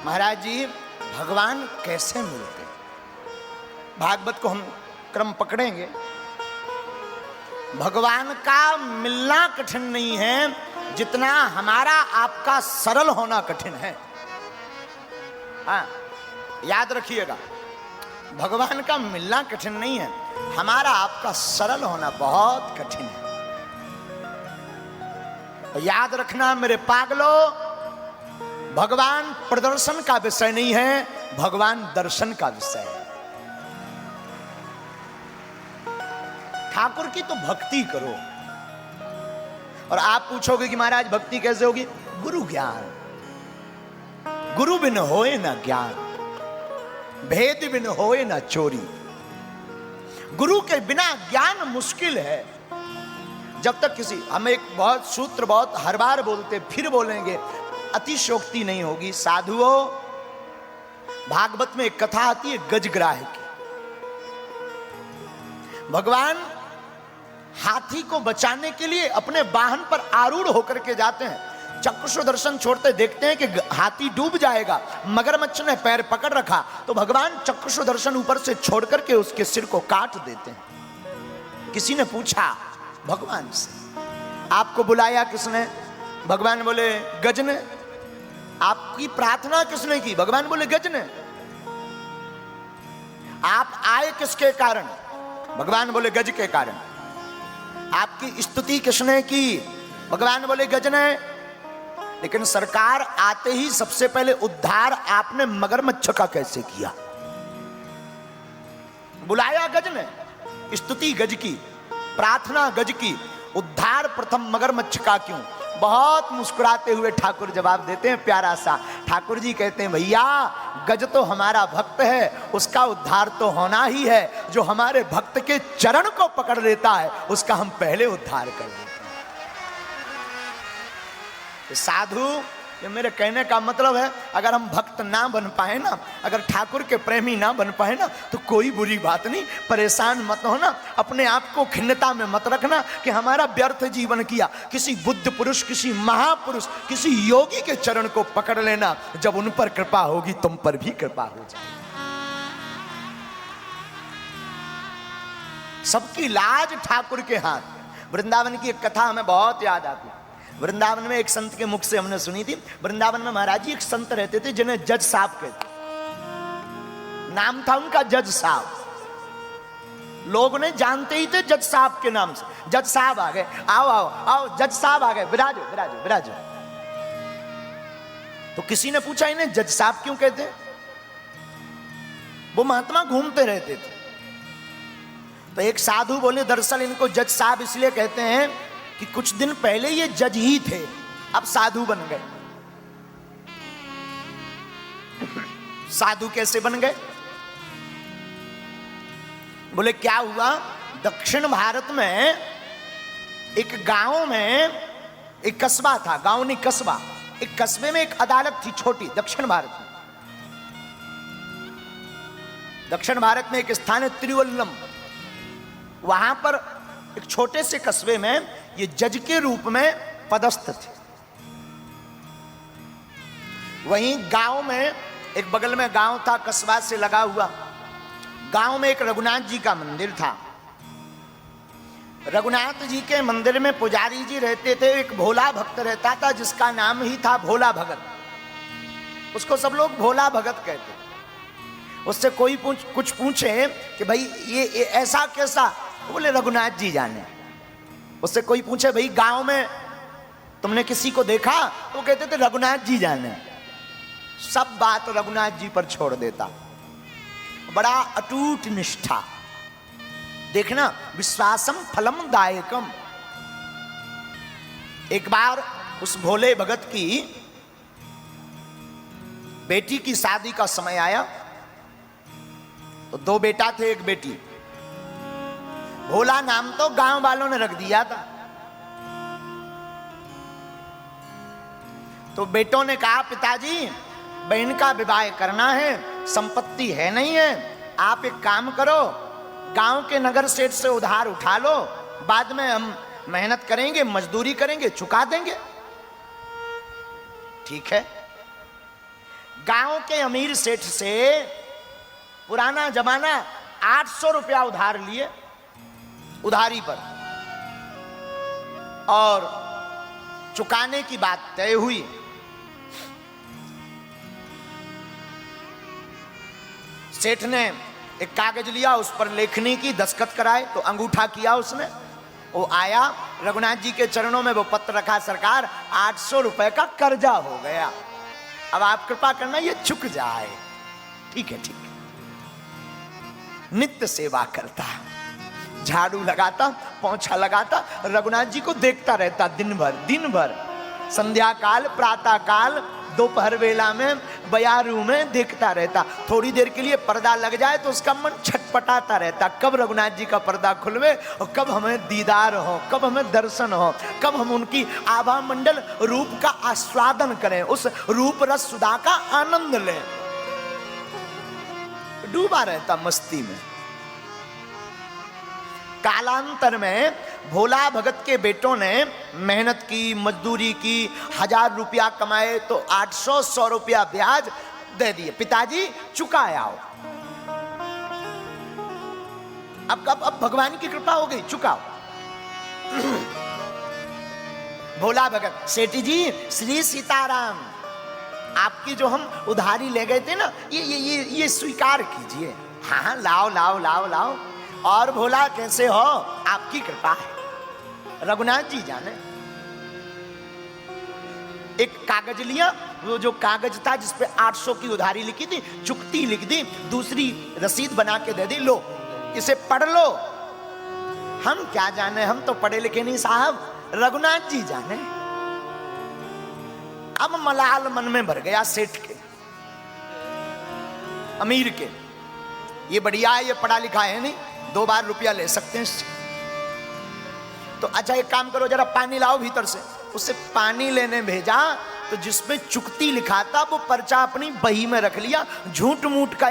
महाराज जी भगवान कैसे मिलते? भागवत को हम क्रम पकड़ेंगे। भगवान का मिलना कठिन नहीं है जितना हमारा आपका सरल होना कठिन है। हाँ, याद रखिएगा, भगवान का मिलना कठिन नहीं है, हमारा आपका सरल होना बहुत कठिन है। तो याद रखना मेरे पागलों, भगवान प्रदर्शन का विषय नहीं है, भगवान दर्शन का विषय है। ठाकुर की तो भक्ति करो। और आप पूछोगे कि महाराज भक्ति कैसे होगी? गुरु ज्ञान, गुरु बिन होए ना ज्ञान, भेद बिन होए ना चोरी। गुरु के बिना ज्ञान मुश्किल है। जब तक किसी, हम एक बहुत सूत्र बहुत हर बार बोलते फिर बोलेंगे, अतिशोक्ति नहीं होगी। साधुओं, भागवत में एक कथा आती है गजग्राह की। भगवान हाथी को बचाने के लिए अपने वाहन पर आरूढ़ होकर के जाते हैं। चक्षु दर्शन छोड़ते देखते हैं कि हाथी डूब जाएगा, मगरमच्छ ने पैर पकड़ रखा, तो भगवान चक्षु दर्शन ऊपर से छोड़ करके उसके सिर को काट देते हैं। किसी ने पूछा भगवान से, आपको बुलाया किसने? भगवान बोले गज ने। आपकी प्रार्थना किसने की? भगवान बोले गज ने। आप आए किसके कारण? भगवान बोले गज के कारण। आपकी स्तुति किसने की? भगवान बोले गज ने। लेकिन सरकार, आते ही सबसे पहले उद्धार आपने मगरमच्छ का कैसे किया? बुलाया गज ने, स्तुति गज की, प्रार्थना गज की, उद्धार प्रथम मगरमच्छ का क्यों? बहुत मुस्कुराते हुए ठाकुर जवाब देते हैं प्यारा सा। ठाकुर जी कहते हैं भैया, गज तो हमारा भक्त है, उसका उद्धार तो होना ही है। जो हमारे भक्त के चरण को पकड़ लेता है उसका हम पहले उद्धार कर देते हैं। तो साधु, ये मेरे कहने का मतलब है, अगर हम भक्त ना बन पाए ना, अगर ठाकुर के प्रेमी ना बन पाए ना, तो कोई बुरी बात नहीं, परेशान मत होना, अपने आप को खिन्नता में मत रखना कि हमारा व्यर्थ जीवन किया। किसी बुद्ध पुरुष, किसी महापुरुष, किसी योगी के चरण को पकड़ लेना, जब उन पर कृपा होगी तुम पर भी कृपा हो जाए। सबकी लाज ठाकुर के हाथ। वृंदावन की एक कथा हमें बहुत याद आती है। वृंदावन में एक संत के मुख से हमने सुनी थी। वृंदावन में महाराज जी एक संत रहते थे जिन्हें जज साहब कहते, नाम था उनका जज साहब। लोग ने जानते ही थे जज साहब के नाम से। जज साहब आ गए, आओ आओ आओ, जज साहब आ गए, विराजो विराजो विराजो। तो किसी ने पूछा इन्हें जज साहब क्यों कहते हैं? वो महात्मा घूमते रहते थे। तो एक साधु बोले दरअसल इनको जज साहब इसलिए कहते हैं कि कुछ दिन पहले ये जज ही थे, अब साधु बन गए। साधु कैसे बन गए? बोले क्या हुआ, दक्षिण भारत में एक गांव में एक कस्बा था, गांव नहीं कस्बा, एक कस्बे में एक अदालत थी छोटी, दक्षिण भारत में। दक्षिण भारत में एक स्थान है तिरुवल्लम, वहां पर एक छोटे से कस्बे में ये जज के रूप में पदस्थ थे। वहीं गांव में, एक बगल में गांव था कस्बा से लगा हुआ, गांव में एक रघुनाथ जी का मंदिर था। रघुनाथ जी के मंदिर में पुजारी जी रहते थे, एक भोला भक्त रहता था जिसका नाम ही था भोला भगत। उसको सब लोग भोला भगत कहते। उससे कोई कुछ पूछे कि भाई ये ऐसा कैसा, बोले रघुनाथ जी जाने। उससे कोई पूछे भाई गांव में तुमने किसी को देखा, तो कहते थे रघुनाथ जी जाने। सब बात रघुनाथ जी पर छोड़ देता। बड़ा अटूट निष्ठा। देखना, विश्वासम फलम दायकम। एक बार उस भोले भगत की बेटी की शादी का समय आया, तो दो बेटा थे एक बेटी। भोला नाम तो गांव वालों ने रख दिया था। तो बेटों ने कहा पिताजी बहन का विवाह करना है, संपत्ति है नहीं है, आप एक काम करो, गांव के नगर सेठ से उधार उठा लो, बाद में हम मेहनत करेंगे, मजदूरी करेंगे, चुका देंगे। ठीक है। गांव के अमीर सेठ से पुराना जमाना 800 रुपया उधार लिए, उधारी पर, और चुकाने की बात तय हुई। सेठ ने एक कागज लिया, उस पर लेखनी की, दस्तखत कराए, तो अंगूठा किया उसने। वो आया रघुनाथ जी के चरणों में, वो पत्र रखा, सरकार 800 रुपए का कर्जा हो गया, अब आप कृपा करना ये चुक जाए। ठीक है, ठीक है। नित्य सेवा करता, झाड़ू लगाता, पोंछा लगाता, रघुनाथ जी को देखता रहता दिन भर, संध्या काल, प्रातः काल, दोपहर वेला में, बयारू में देखता रहता। थोड़ी देर के लिए पर्दा लग जाए तो उसका मन छटपटाता रहता, कब रघुनाथ जी का पर्दा खुलवे और कब हमें दीदार हो, कब हमें दर्शन हो, कब हम उनकी आभा मंडल रूप का आस्वादन करें, उस रूप रस सुधा का आनंद लें। डूबा रहता मस्ती में। कालांतर में भोला भगत के बेटों ने मेहनत की, मजदूरी की, 1000 रुपया कमाए तो 800 रुपया ब्याज दे दिए, पिताजी चुकाए आओ। अब भगवान की कृपा हो गई, चुकाओ। भोला भगत, सेठी जी श्री सीताराम, आपकी जो हम उधारी ले गए थे ना, ये स्वीकार कीजिए। हाँ, लाओ लाओ लाओ लाओ। और भोला कैसे हो? आपकी कृपा है, रघुनाथ जी जाने। एक कागज लिया, वो जो कागज था जिसपे 800 की उधारी लिखी थी, चुकती लिख दी, दूसरी रसीद बना के दे दी, लो इसे पढ़ लो। हम क्या जाने, हम तो पढ़े लिखे नहीं साहब, रघुनाथ जी जाने। अब मलाल मन में भर गया सेठ के, अमीर के, ये बढ़िया है, ये पढ़ा लिखा है नहीं, 2 बार रुपया ले सकते हैं इससे। तो अच्छा एक काम करो, जरा पानी लाओ भीतर से। उससे पानी लेने भेजा तो जिसमें चुकती लिखा था वो पर्चा अपनी बही में रख लिया, झूठ मूठ का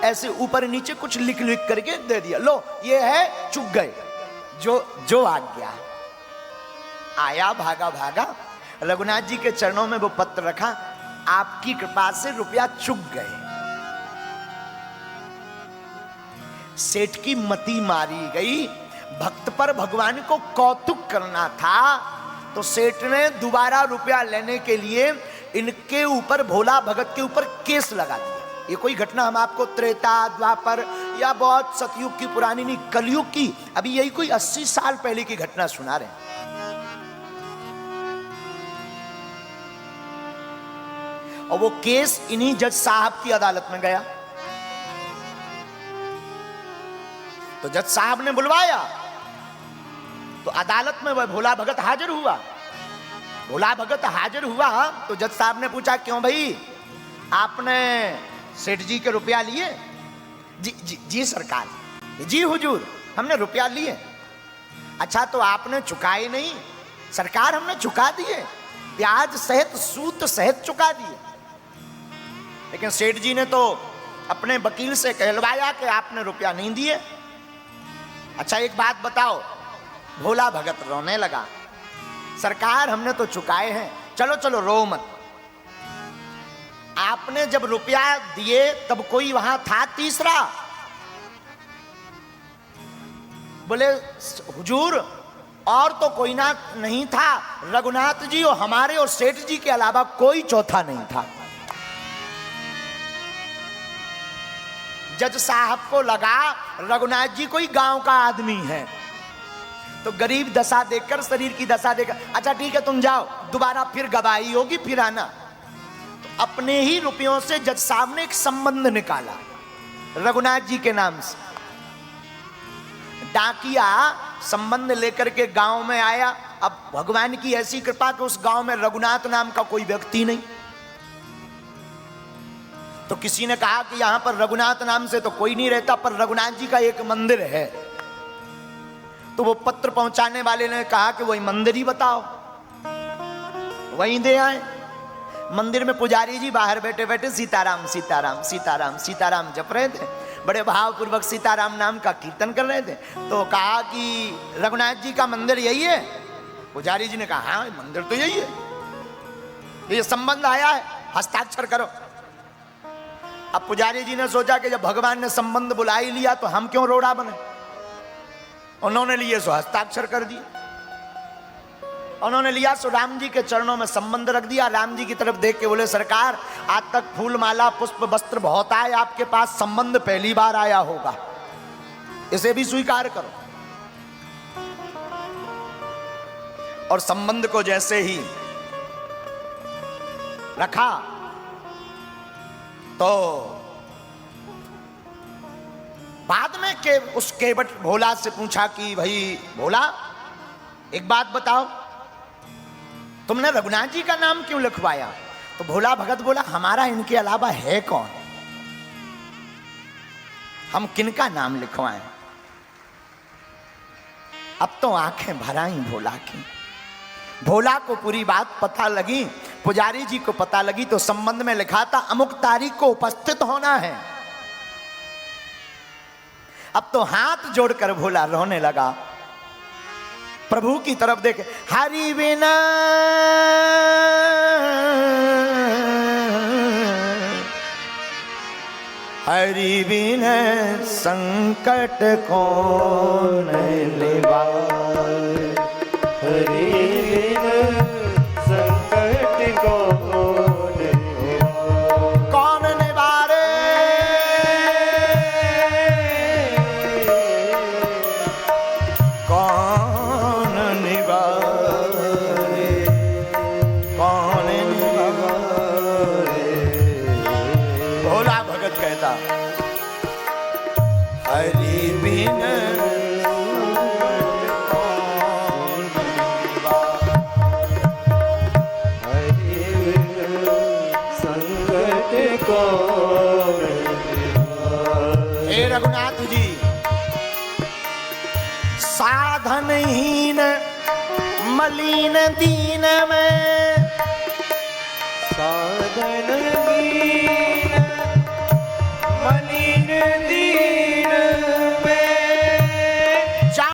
ऐसे ऊपर नीचे कुछ लिख लिख करके दे दिया, लो ये है, चुक गए, जो आ गया। आया भागा भागा, रघुनाथ जी के चरणों में वो पत्र रखा, आपकी कृपा से रुपया चुक गए। सेठ की मति मारी गई, भक्त पर भगवान को कौतुक करना था, तो सेठ ने दोबारा रुपया लेने के लिए इनके ऊपर, भोला भगत के ऊपर केस लगा दिया। ये कोई घटना हम आपको त्रेता, द्वापर या बहुत सतयुग की पुरानी नहीं, कलयुग की, अभी यही कोई 80 साल पहले की घटना सुना रहे हैं। और वो केस इन्हीं जज साहब की अदालत में गया। तो जज साहब ने बुलवाया, तो अदालत में वह भोला भगत हाजिर हुआ। भोला भगत हाजिर हुआ तो जज साहब ने पूछा, क्यों भाई, आपने सेठ जी के रुपया लिए? जी सरकार, जी हुजूर, हमने रुपया लिए। अच्छा, तो आपने चुकाए नहीं? सरकार, हमने चुका दिए, ब्याज सहित, सूद सहित चुका दिए। लेकिन सेठ जी ने तो अपने वकील से कहलवाया कि आपने रुपया नहीं दिए। अच्छा एक बात बताओ, भोला भगत रोने लगा, सरकार हमने तो चुकाए हैं। चलो चलो रो मत, आपने जब रुपया दिए तब कोई वहां था तीसरा? बोले हुजूर और तो कोई ना नहीं था, रघुनाथ जी और हमारे और सेठ जी के अलावा कोई चौथा नहीं था। जज साहब को लगा रघुनाथ जी कोई गांव का आदमी है, तो गरीब दशा देखकर, शरीर की दशा देखकर, अच्छा ठीक है तुम जाओ, दोबारा फिर गवाही होगी, फिर आना। तो अपने ही रुपयों से जज साहब ने एक संबंध निकाला रघुनाथ जी के नाम से। डाकिया संबंध लेकर के गांव में आया। अब भगवान की ऐसी कृपा कि उस गांव में रघुनाथ नाम का कोई व्यक्ति नहीं। तो किसी ने कहा कि यहां पर रघुनाथ नाम से तो कोई नहीं रहता, पर रघुनाथ जी का एक मंदिर है। तो वो पत्र पहुंचाने वाले ने कहा कि वही मंदिर ही बताओ, वहीं दे आए। मंदिर में पुजारी जी बाहर बैठे बैठे सीताराम सीताराम सीताराम सीताराम जप रहे थे, बड़े भावपूर्वक सीताराम नाम का कीर्तन कर रहे थे। तो कहा कि रघुनाथ जी का मंदिर यही है? पुजारी जी ने कहा हाँ मंदिर तो यही है, ये संबंध आया है, हस्ताक्षर करो। अब पुजारी जी ने सोचा कि जब भगवान ने संबंध बुला ही लिया तो हम क्यों रोड़ा बने। उन्होंने लिए सो हस्ताक्षर कर दिए। उन्होंने लिया सो राम जी के चरणों में संबंध रख दिया। राम जी की तरफ देख के बोले, सरकार आज तक फूल माला पुष्प वस्त्र बहुत आए आपके पास, संबंध पहली बार आया होगा, इसे भी स्वीकार करो। और संबंध को जैसे ही रखा तो बाद में के उस केवट भोला से पूछा कि भाई भोला एक बात बताओ, तुमने रघुनाथ जी का नाम क्यों लिखवाया? तो भोला भगत बोला, हमारा इनके अलावा है कौन, हम किनका नाम लिखवाएं। अब तो आंखें भर आई भोला की। भोला को पूरी बात पता लगी, पुजारी जी को पता लगी, तो संबंध में लिखा था अमुक तारीख को उपस्थित होना है। अब तो हाथ जोड़कर भोला रोने लगा, प्रभु की तरफ देखे, हरि बिना हरि बिना संकट कौन निवारे, हरि बिना संकट कौन निवारे, कौन निवारे, कौन निवारे। भोला भगत कहता, हरि बिन हे रघुनाथ जी, साधनहीन मलिन दीन में, साधन